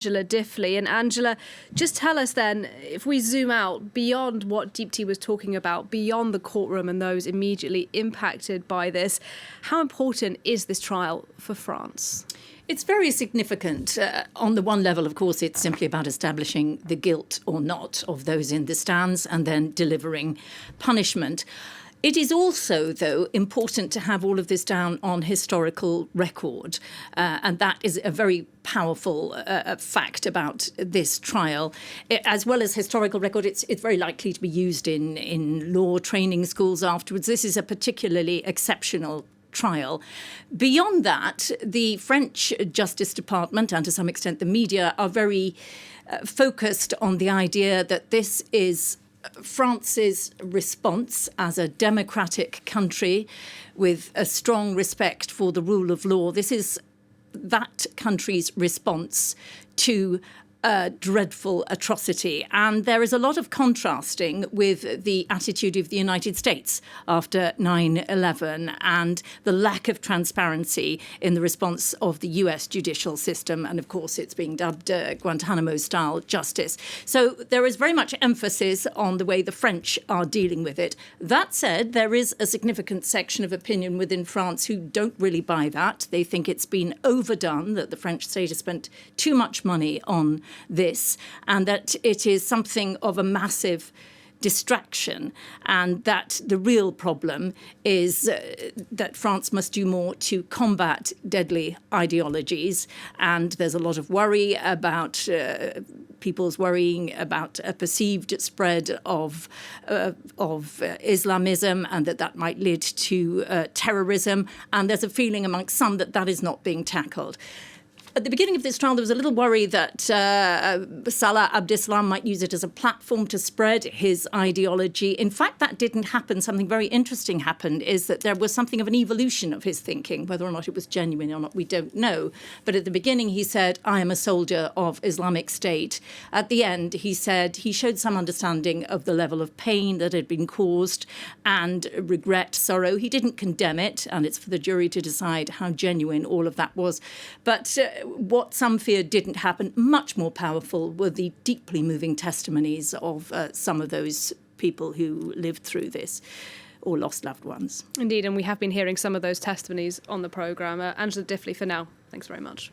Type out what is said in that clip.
Angela Diffley. And Angela, just tell us then, if we zoom out beyond what Deepti was talking about, beyond the courtroom and those immediately impacted by this, how important is this trial for France? It's very significant. On the one level, of course, it's simply about establishing the guilt or not of those in the stands and then delivering punishment. It is also, though, important to have all of this down on historical record. And that is a very powerful fact about this trial. As well as historical record, it's very likely to be used in law training schools afterwards. This is a particularly exceptional trial. Beyond that, the French Justice Department and to some extent the media are very focused on the idea that this is France's response as a democratic country with a strong respect for the rule of law. This is that country's response to a dreadful atrocity. And there is a lot of contrasting with the attitude of the United States after 9/11 and the lack of transparency in the response of the US judicial system. And of course, it's being dubbed Guantanamo-style justice. So there is very much emphasis on the way the French are dealing with it. That said, there is a significant section of opinion within France who don't really buy that. They think it's been overdone, that the French state has spent too much money on this, and that it is something of a massive distraction, and that the real problem is that France must do more to combat deadly ideologies. And there's a lot of worry about people's worrying about a perceived spread of Islamism, and that might lead to terrorism. And there's a feeling amongst some that that is not being tackled. At the beginning of this trial, there was a little worry that Salah Abdeslam might use it as a platform to spread his ideology. In fact, that didn't happen. Something very interesting happened, is that there was something of an evolution of his thinking. Whether or not it was genuine or not, we don't know. But at the beginning, he said, I am a soldier of Islamic State. At the end, he said he showed some understanding of the level of pain that had been caused and regret, sorrow. He didn't condemn it, and it's for the jury to decide how genuine all of that was. But what some feared didn't happen, much more powerful, were the deeply moving testimonies of some of those people who lived through this or lost loved ones. Indeed, and we have been hearing some of those testimonies on the programme. Angela Diffley, for now, thanks very much.